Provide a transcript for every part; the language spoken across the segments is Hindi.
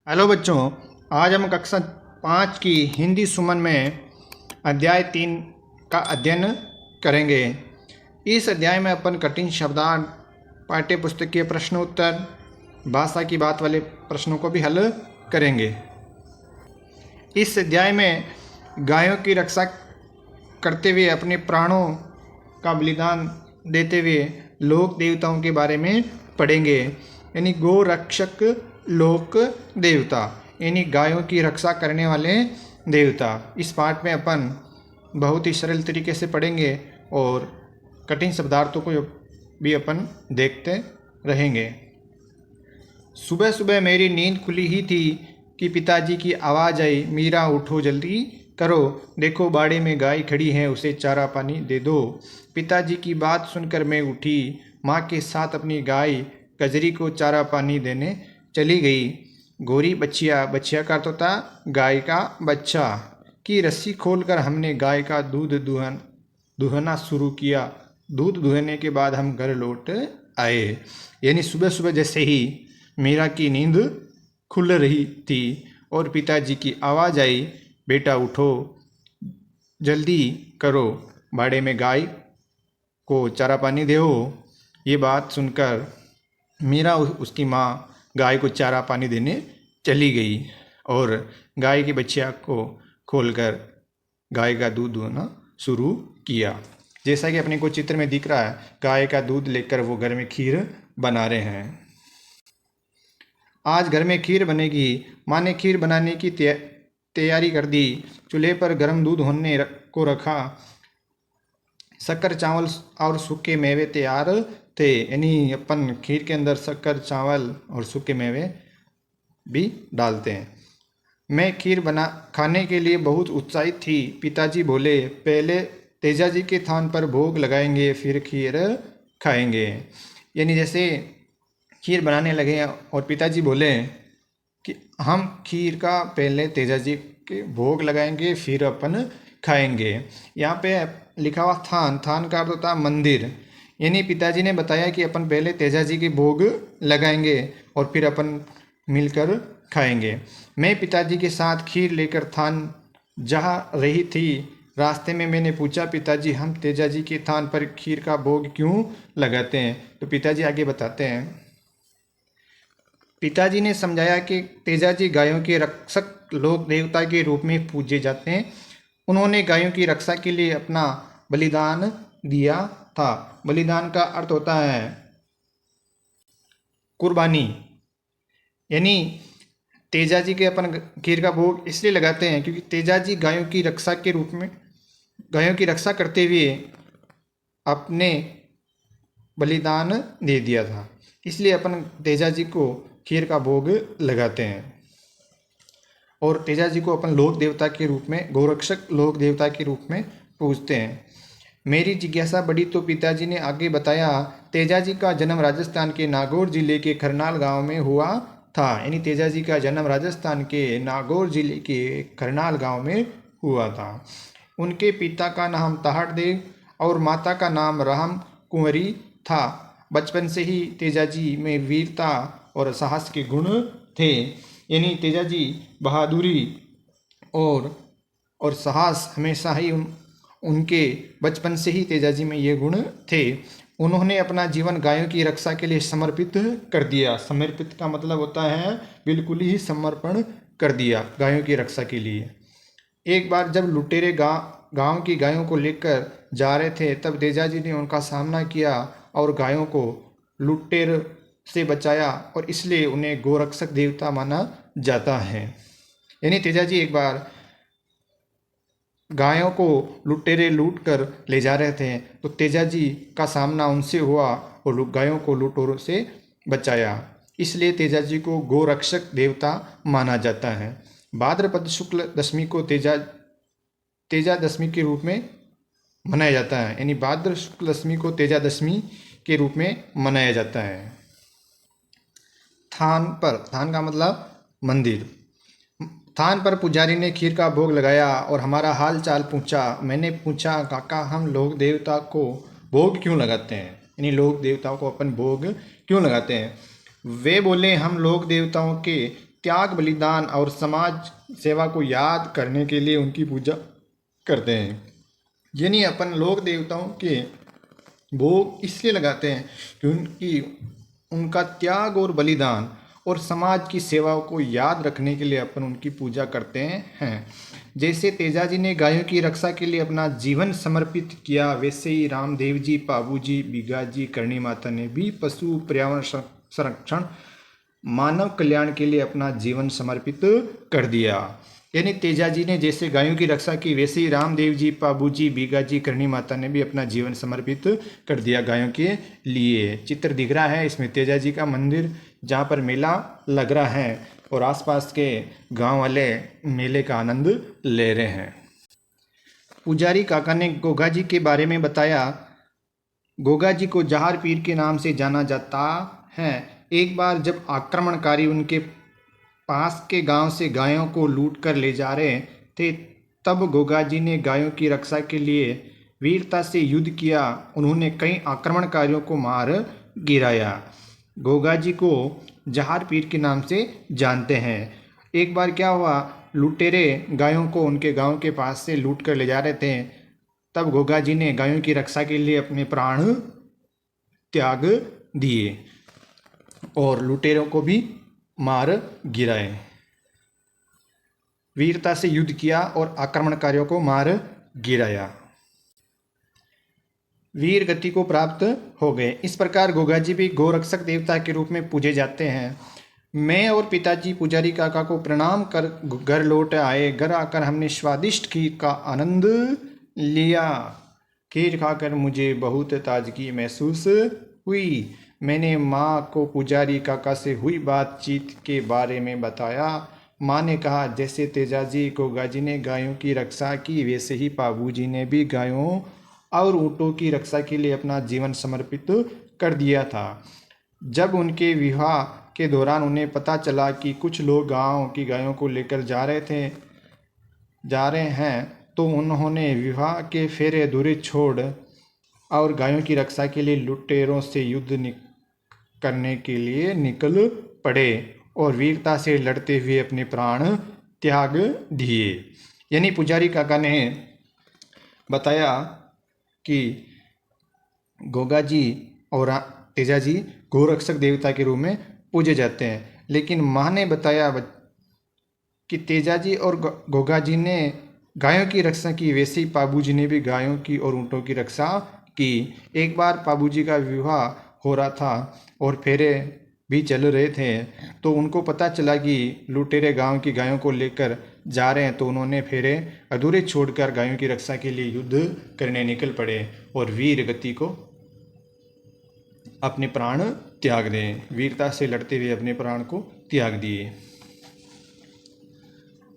हेलो बच्चों, आज हम कक्षा 5 की हिंदी सुमन में अध्याय 3 का अध्ययन करेंगे। इस अध्याय में अपन कठिन शब्दार्थ, पाठ्य पुस्तकीय प्रश्न उत्तर, भाषा की बात वाले प्रश्नों को भी हल करेंगे। इस अध्याय में गायों की रक्षा करते हुए अपने प्राणों का बलिदान देते हुए लोक देवताओं के बारे में पढ़ेंगे। यानी गो रक्षक लोक देवता, यानी गायों की रक्षा करने वाले देवता। इस पाठ में अपन बहुत ही सरल तरीके से पढ़ेंगे और कठिन शब्दार्थों को भी अपन देखते रहेंगे। सुबह सुबह मेरी नींद खुली ही थी कि पिताजी की आवाज़ आई, मीरा उठो जल्दी करो, देखो बाड़े में गाय खड़ी है, उसे चारा पानी दे दो। पिताजी की बात सुनकर मैं उठी, माँ के साथ अपनी गाय कजरी को चारा पानी देने चली गई। गोरी बच्चिया, बच्चिया का अर्थ होता गाय का बच्चा, की रस्सी खोलकर हमने गाय का दूध दुहना शुरू किया। दूध दुहने के बाद हम घर लौट आए। यानी सुबह सुबह जैसे ही मीरा की नींद खुल रही थी और पिताजी की आवाज़ आई, बेटा उठो जल्दी करो, बाड़े में गाय को चारा पानी दो। ये बात सुनकर मीरा उसकी माँ गाय को चारा पानी देने चली गई और गाय की बच्चिया को खोलकर गाय का दूध दुहना शुरू किया। जैसा कि अपने को चित्र में दिख रहा है, गाय का दूध लेकर वो घर में खीर बना रहे हैं। आज घर में खीर बनेगी। माँ ने खीर बनाने की तैयारी कर दी। चूल्हे पर गर्म दूध होने को रखा। शक्कर, चावल और सूखे मेवे तैयार थे। यानी अपन खीर के अंदर शक्कर, चावल और सूखे मेवे भी डालते हैं। मैं खीर खाने के लिए बहुत उत्साहित थी। पिताजी बोले, पहले तेजा जी के थान पर भोग लगाएंगे, फिर खीर खाएंगे। यानी जैसे खीर बनाने लगे और पिताजी बोले कि हम खीर का पहले तेजा जी के भोग लगाएंगे, फिर अपन खाएंगे। यहाँ पे लिखा हुआ थान, थान का अर्थ होता है मंदिर। यानी पिताजी ने बताया कि अपन पहले तेजा जी के भोग लगाएंगे और फिर अपन मिलकर खाएंगे। मैं पिताजी के साथ खीर लेकर थान जा रही थी। रास्ते में मैंने पूछा, पिताजी हम तेजा जी के थान पर खीर का भोग क्यों लगाते हैं? तो पिताजी आगे बताते हैं, पिताजी ने समझाया कि तेजाजी गायों के रक्षक लोक देवता के रूप में पूजे जाते हैं। उन्होंने गायों की रक्षा के लिए अपना बलिदान दिया था। बलिदान का अर्थ होता है कुर्बानी। यानी तेजाजी के अपन खीर का भोग इसलिए लगाते हैं क्योंकि तेजाजी गायों की रक्षा के रूप में, गायों की रक्षा करते हुए अपने बलिदान दे दिया था, इसलिए अपन तेजाजी को खीर का भोग लगाते हैं। और तेजाजी को अपन लोक देवता के रूप में, गोरक्षक लोक देवता के रूप में पूजते हैं। मेरी जिज्ञासा बढ़ी तो पिताजी ने आगे बताया, तेजाजी का जन्म राजस्थान के नागौर जिले के खरनाल गांव में हुआ था। यानी तेजाजी का जन्म राजस्थान के नागौर जिले के खरनाल गांव में हुआ था। उनके पिता का नाम तहाड़देव और माता का नाम राम कुंवरी था। बचपन से ही तेजाजी में वीरता और साहस के गुण थे। यानी तेजाजी बहादुरी और साहस हमेशा ही उनके बचपन से ही तेजाजी में ये गुण थे। उन्होंने अपना जीवन गायों की रक्षा के लिए समर्पित कर दिया। समर्पित का मतलब होता है बिल्कुल ही समर्पण कर दिया गायों की रक्षा के लिए। एक बार जब लुटेरे गांव की गायों को लेकर जा रहे थे, तब तेजाजी ने उनका सामना किया और गायों को लुटेर से बचाया और इसलिए उन्हें गोरक्षक देवता माना जाता है। यानी तेजाजी एक बार गायों को लुटेरे लूट कर ले जा रहे थे, तो तेजाजी का सामना उनसे हुआ और गायों को लुटेरों से बचाया, इसलिए तेजाजी को गोरक्षक देवता माना जाता है। भाद्रपद शुक्ल दशमी को तेजा दशमी के रूप में मनाया जाता है। यानी भाद्र शुक्ल दशमी को तेजा दशमी के रूप में मनाया जाता है। थान पर, थान का मतलब मंदिर। थान पर पुजारी ने खीर का भोग लगाया और हमारा हाल चाल पूछा। मैंने पूछा, काका हम लोक देवता को भोग क्यों लगाते हैं? यानी लोक देवताओं को अपन भोग क्यों लगाते हैं? वे बोले, हम लोक देवताओं के त्याग, बलिदान और समाज सेवा को याद करने के लिए उनकी पूजा करते हैं। यानी अपन लोक देवताओं के भोग इसलिए लगाते हैं क्योंकि उनका त्याग और बलिदान और समाज की सेवाओं को याद रखने के लिए अपन उनकी पूजा करते हैं। जैसे तेजाजी ने गायों की रक्षा के लिए अपना जीवन समर्पित किया, वैसे ही रामदेव जी, पाबू जी, बीगाजी, करणी माता ने भी पशु पर्यावरण संरक्षण, मानव कल्याण के लिए अपना जीवन समर्पित कर दिया। यानी तेजाजी ने जैसे गायों की रक्षा की, वैसे ही रामदेव जी, पाबू जी, बीगाजी, करणी माता ने भी अपना जीवन समर्पित कर दिया गायों के लिए। चित्र दिख रहा है इसमें तेजाजी का मंदिर, जहाँ पर मेला लग रहा है और आसपास के गांव वाले मेले का आनंद ले रहे हैं। पुजारी काका ने गोगा जी के बारे में बताया। गोगा जी को जहार पीर के नाम से जाना जाता है। एक बार जब आक्रमणकारी उनके पास के गांव से गायों को लूट कर ले जा रहे थे, तब गोगा जी ने गायों की रक्षा के लिए वीरता से युद्ध किया। उन्होंने कई आक्रमणकारियों को मार गिराया। गोगा जी को जहार पीर के नाम से जानते हैं। एक बार क्या हुआ, लुटेरे गायों को उनके गांव के पास से लूट कर ले जा रहे थे, तब गोगा जी ने गायों की रक्षा के लिए अपने प्राण त्याग दिए और लुटेरों को भी मार गिराए। वीरता से युद्ध किया और आक्रमणकारियों को मार गिराया। वीर गति को प्राप्त हो गए। इस प्रकार गोगाजी भी गोरक्षक देवता के रूप में पूजे जाते हैं। मैं और पिताजी पुजारी काका को प्रणाम कर घर लौट आए। घर आकर हमने स्वादिष्ट खीर का आनंद लिया। खीर खाकर मुझे बहुत ताजगी महसूस हुई। मैंने माँ को पुजारी काका से हुई बातचीत के बारे में बताया। माँ ने कहा, जैसे तेजाजी गोगाजी ने गायों की रक्षा की, वैसे ही पाबूजी ने भी गायों और ऊँटों की रक्षा के लिए अपना जीवन समर्पित कर दिया था। जब उनके विवाह के दौरान उन्हें पता चला कि कुछ लोग गांव की गायों को लेकर जा रहे हैं, तो उन्होंने विवाह के फेरे अधूरे छोड़ और गायों की रक्षा के लिए लुटेरों से युद्ध करने के लिए निकल पड़े और वीरता से लड़ते हुए अपने प्राण त्याग दिए। यानी पुजारी काका ने बताया कि गोगाजी और तेजाजी गोरक्षक देवता के रूप में पूजे जाते हैं, लेकिन माँ ने बताया कि तेजाजी और गोगाजी ने गायों की रक्षा की, वैसे ही पाबूजी ने भी गायों की और ऊँटों की रक्षा की। एक बार पाबूजी का विवाह हो रहा था और फेरे भी चल रहे थे, तो उनको पता चला कि लुटेरे गांव की गायों को लेकर जा रहे हैं, तो उन्होंने फेरे अधूरे छोड़कर गायों की रक्षा के लिए युद्ध करने निकल पड़े और वीर गति को अपने प्राण त्याग दें। वीरता से लड़ते हुए अपने प्राण को त्याग दिए।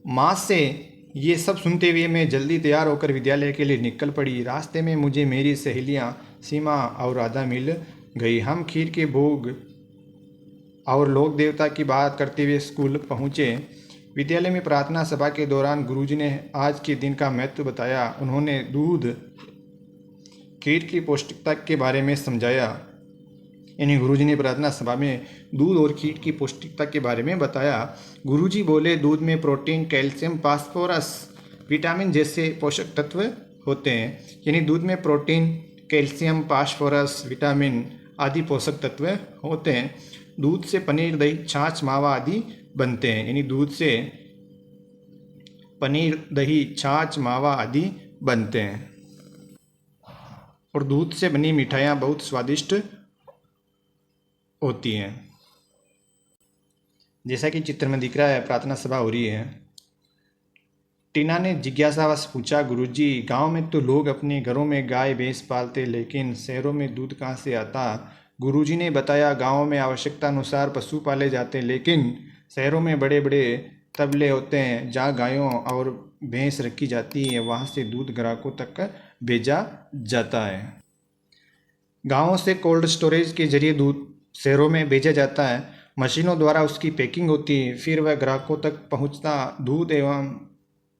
माँ से ये सब सुनते हुए मैं जल्दी तैयार होकर विद्यालय के लिए निकल पड़ी। रास्ते में मुझे मेरी सहेलियाँ सीमा और राधा मिल गई। हम खीर के भोग और लोक देवता की बात करते हुए स्कूल पहुँचे। विद्यालय में प्रार्थना सभा के दौरान गुरुजी ने आज के दिन का महत्व बताया। उन्होंने दूध खीर की पौष्टिकता के बारे में समझाया। यानी गुरुजी ने प्रार्थना सभा में दूध और खीर की पौष्टिकता के बारे में बताया। गुरुजी बोले, दूध में प्रोटीन, कैल्शियम, फास्फोरस, विटामिन जैसे पोषक तत्व होते हैं। यानी दूध में प्रोटीन, कैल्शियम, फास्फोरस, विटामिन आदि पोषक तत्व होते हैं। दूध से पनीर, दही, छाछ, मावा आदि बनते हैं। यानी दूध से पनीर, दही, छाछ, मावा आदि बनते हैं और दूध से बनी मिठाइयाँ बहुत स्वादिष्ट होती हैं। जैसा कि चित्र में दिख रहा है, प्रार्थना सभा हो रही है। टीना ने जिज्ञासावश पूछा, गुरुजी, गांव में तो लोग अपने घरों में गाय भैंस पालते, लेकिन शहरों में दूध कहाँ से आता? गुरुजी ने बताया, गांव में आवश्यकता अनुसार पशु पाले जाते हैं, लेकिन शहरों में बड़े बड़े तबले होते हैं जहाँ गायों और भैंस रखी जाती है। वहाँ से दूध ग्राहकों तक भेजा जाता है। गाँवों से कोल्ड स्टोरेज के जरिए दूध शहरों में भेजा जाता है। मशीनों द्वारा उसकी पैकिंग होती है, फिर वह ग्राहकों तक पहुँचता। दूध एवं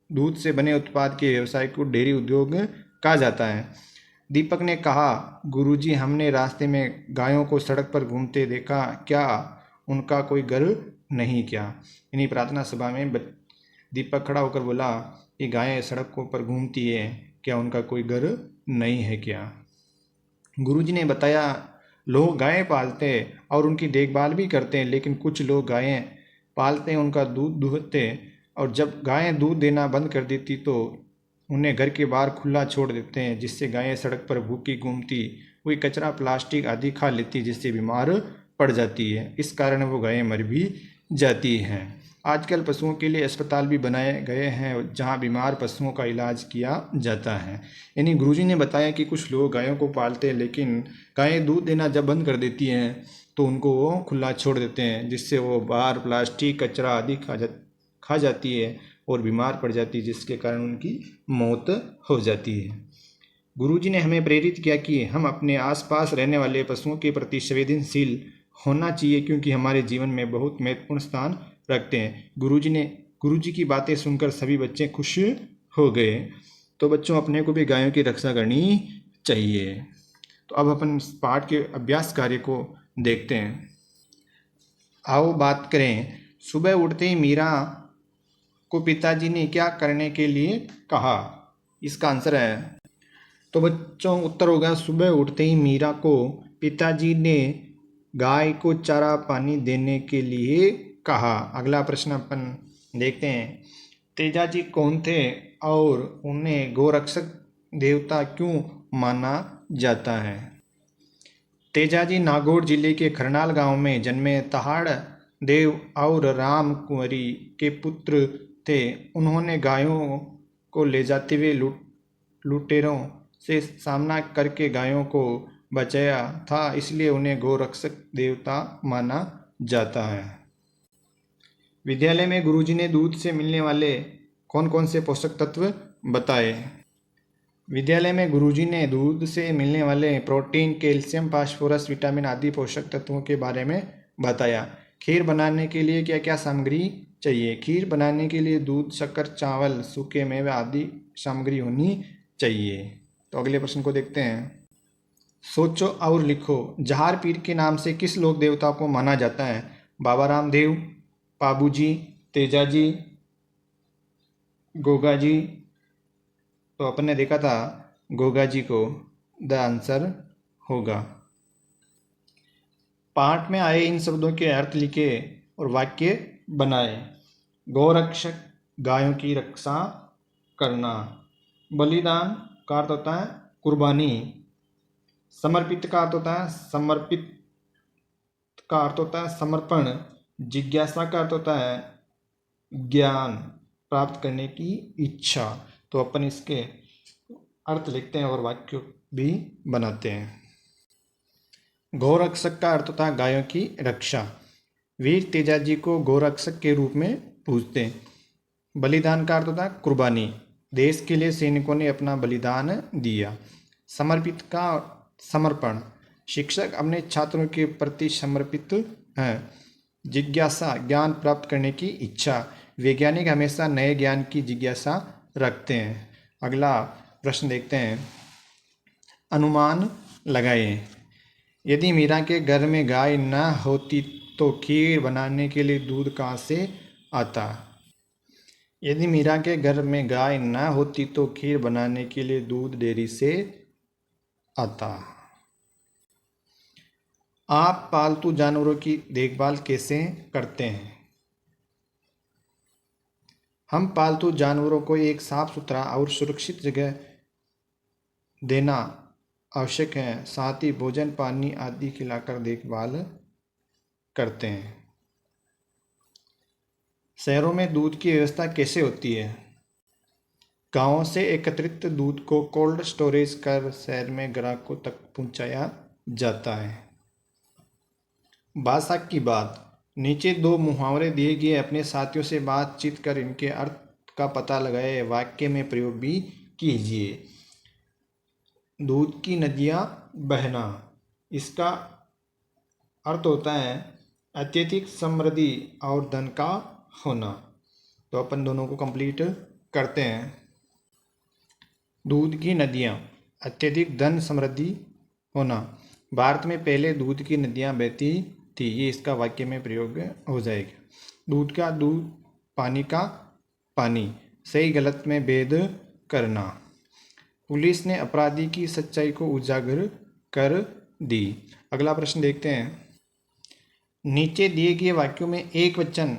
दूध से बने उत्पाद के व्यवसाय को डेयरी उद्योग कहा जाता है। दीपक ने कहा, गुरुजी, हमने रास्ते में गायों को सड़क पर घूमते देखा, क्या उनका कोई घर नहीं क्या। इन्हीं प्रार्थना सभा में दीपक खड़ा होकर बोला, ये गायें सड़कों पर घूमती है, क्या उनका कोई घर नहीं है क्या। गुरुजी ने बताया, लोग गायें पालते और उनकी देखभाल भी करते हैं, लेकिन कुछ लोग गायें पालते हैं, उनका दूध दूहते, और जब गायें दूध देना बंद कर देती तो उन्हें घर के बाहर खुला छोड़ देते हैं, जिससे गायें सड़क पर भूखी घूमती हुई कचरा प्लास्टिक आदि खा लेती, जिससे बीमार पड़ जाती है। इस कारण वो गायें मर भी जाती हैं। आजकल पशुओं के लिए अस्पताल भी बनाए गए हैं, जहां बीमार पशुओं का इलाज किया जाता है। यानी गुरुजी ने बताया कि कुछ लोग गायों को पालते हैं, लेकिन गायें दूध देना जब बंद कर देती हैं तो उनको वो खुला छोड़ देते हैं, जिससे वो बाहर प्लास्टिक कचरा आदि खा जाती है और बीमार पड़ जाती है, जिसके कारण उनकी मौत हो जाती है। गुरुजी ने हमें प्रेरित किया कि हम अपने आसपास रहने वाले पशुओं के प्रति संवेदनशील होना चाहिए, क्योंकि हमारे जीवन में बहुत महत्वपूर्ण स्थान रखते हैं। गुरुजी की बातें सुनकर सभी बच्चे खुश हो गए। तो बच्चों, अपने को भी गायों की रक्षा करनी चाहिए। तो अब अपन इस पाठ के अभ्यास कार्य को देखते हैं। आओ बात करें। सुबह उठते ही मीरा को पिताजी ने क्या करने के लिए कहा? इसका आंसर है, तो बच्चों उत्तर होगा, सुबह उठते ही मीरा को पिताजी ने गाय को चारा पानी देने के लिए कहा। अगला प्रश्न अपन देखते हैं। तेजाजी कौन थे और उन्हें गोरक्षक देवता क्यों माना जाता है? तेजाजी नागौर जिले के खरनाल गांव में जन्मे तहाड़ देव और राम कुंवरी के पुत्र थे। उन्होंने गायों को ले जाते हुए लुटेरों से सामना करके गायों को बचाया था, इसलिए उन्हें गोरक्षक देवता माना जाता है। विद्यालय में गुरुजी ने दूध से मिलने वाले कौन कौन से पोषक तत्व बताए? विद्यालय में गुरुजी ने दूध से मिलने वाले प्रोटीन, कैल्शियम, फास्फोरस, विटामिन आदि पोषक तत्वों के बारे में बताया। खीर बनाने के लिए क्या क्या सामग्री चाहिए? खीर बनाने के लिए दूध, शक्कर, चावल, सूखे मेवे आदि सामग्री होनी चाहिए। तो अगले प्रश्न को देखते हैं। सोचो और लिखो। जहार पीर के नाम से किस लोक देवता को माना जाता है? बाबा रामदेव, पाबूजी, तेजाजी, गोगाजी। तो अपन ने देखा था गोगाजी को द आंसर होगा। पाठ में आए इन शब्दों के अर्थ लिखे और वाक्य बनाए। गौरक्षक, गायों की रक्षा करना। बलिदान का अर्थ होता है कुर्बानी। समर्पित का अर्थ होता है समर्पित का अर्थ होता है समर्पण। जिज्ञासा का अर्थ होता है ज्ञान प्राप्त करने की इच्छा। तो अपन इसके अर्थ लिखते हैं और वाक्य भी बनाते हैं। गौरक्षक का अर्थ होता है गायों की रक्षा। वीर तेजाजी को गौरक्षक के रूप में पूजते हैं। बलिदान का अर्थ होता है कुर्बानी। देश के लिए सैनिकों ने अपना बलिदान दिया। समर्पित का समर्पण। शिक्षक अपने छात्रों के प्रति समर्पित हैं। जिज्ञासा, ज्ञान प्राप्त करने की इच्छा। वैज्ञानिक हमेशा नए ज्ञान की जिज्ञासा रखते हैं। अगला प्रश्न देखते हैं। अनुमान लगाएं। यदि मीरा के घर में गाय न होती तो खीर बनाने के लिए दूध कहाँ से आता? यदि मीरा के घर में गाय न होती तो खीर बनाने के लिए दूध डेयरी से आता। आप पालतू जानवरों की देखभाल कैसे करते हैं? हम पालतू जानवरों को एक साफ सुथरा और सुरक्षित जगह देना आवश्यक है, साथ ही भोजन, पानी आदि खिलाकर देखभाल करते हैं। शहरों में दूध की व्यवस्था कैसे होती है? गांवों से एकत्रित दूध को कोल्ड स्टोरेज कर शहर में ग्राहकों तक पहुंचाया जाता है। भाषा की बात। नीचे दो मुहावरे दिए गए, अपने साथियों से बातचीत कर इनके अर्थ का पता लगाए, वाक्य में प्रयोग भी कीजिए। दूध की नदियाँ बहना, इसका अर्थ होता है अत्यधिक समृद्धि और धन का होना। तो अपन दोनों को कंप्लीट करते हैं। दूध की नदियाँ, अत्यधिक धन समृद्धि होना। भारत में पहले दूध की नदियाँ बहती थी, ये इसका वाक्य में प्रयोग हो जाएगा। दूध का दूध, पानी का पानी, सही गलत में भेद करना। पुलिस ने अपराधी की सच्चाई को उजागर कर दी। अगला प्रश्न देखते हैं। नीचे दिए गए वाक्यों में एक वचन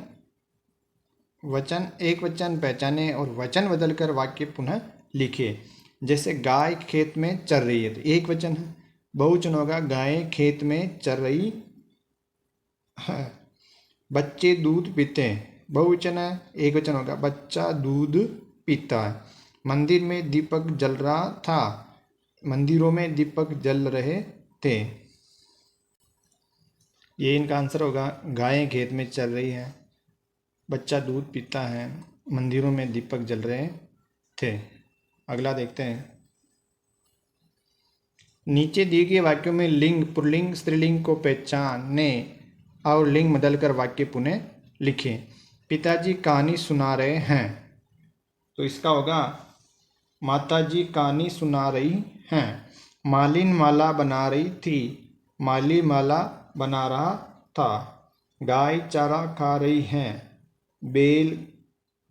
पहचाने और वचन बदलकर वाक्य पुनः लिखे। जैसे गाय खेत में चर रही है, तो एक वचन है। बहुवचन होगा गाय खेत में चर रही है। बच्चे दूध पीते हैं, बहुवचन है। एक वचन होगा बच्चा दूध पीता है। मंदिर में दीपक जल रहा था, मंदिरों में दीपक जल रहे थे। ये इनका आंसर होगा गायें खेत में चल रही है, बच्चा दूध पीता है, मंदिरों में दीपक जल रहे थे। अगला देखते हैं। नीचे दिए गए वाक्यों में लिंग, पुल्लिंग, स्त्रीलिंग को पहचाने और लिंग बदलकर वाक्य पुनः लिखें। पिताजी कहानी सुना रहे हैं, तो इसका होगा माताजी कहानी सुना रही हैं। मालिन माला बना रही थी, माली माला बना रहा था। गाय चारा खा रही है, बैल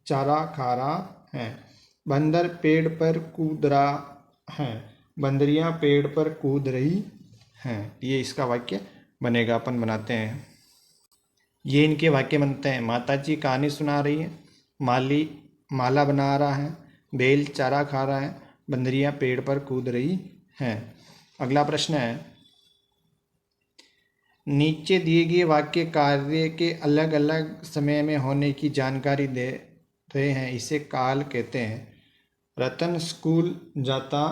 चारा खा रहा है। बंदर पेड़ पर कूद रहा है, बंदरियां पेड़ पर कूद रही हैं। ये इसका वाक्य बनेगा। अपन बनाते हैं। ये इनके वाक्य बनते हैं। माताजी कहानी सुना रही है, माली माला बना रहा है, बैल चारा खा रहा है, बंदरियां पेड़ पर कूद रही हैं। अगला प्रश्न है। नीचे दिए गए वाक्य कार्य के अलग अलग समय में होने की जानकारी दे रहे हैं, इसे काल कहते हैं। रतन स्कूल जाता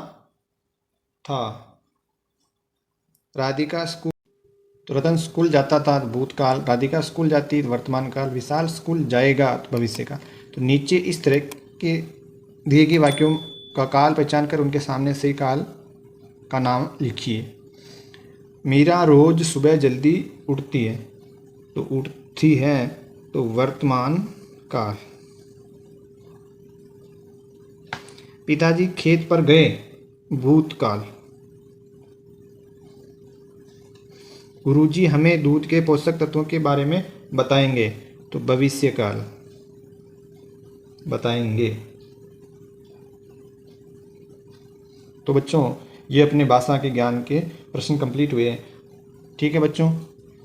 था, राधिका स्कूल, तो रतन स्कूल जाता था भूतकाल, राधिका स्कूल जाती वर्तमान काल, विशाल स्कूल जाएगा भविष्य का। तो नीचे इस तरह के दिए गए वाक्यों का काल पहचान कर उनके सामने से काल का नाम लिखिए। मीरा रोज सुबह जल्दी उठती है, तो उठती है तो वर्तमान काल। पिताजी खेत पर गए, भूतकाल। गुरुजी हमें दूध के पोषक तत्वों के बारे में बताएंगे, तो भविष्यकाल बताएंगे। तो बच्चों, ये अपने भाषा के ज्ञान के प्रश्न कंप्लीट हुए हैं। ठीक है बच्चों,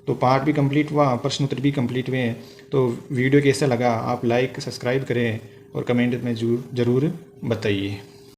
तो पाठ भी कंप्लीट हुआ, प्रश्न उत्तर भी कंप्लीट हुए हैं। तो वीडियो कैसा लगा आप लाइक सब्सक्राइब करें और कमेंट में ज़रूर बताइए।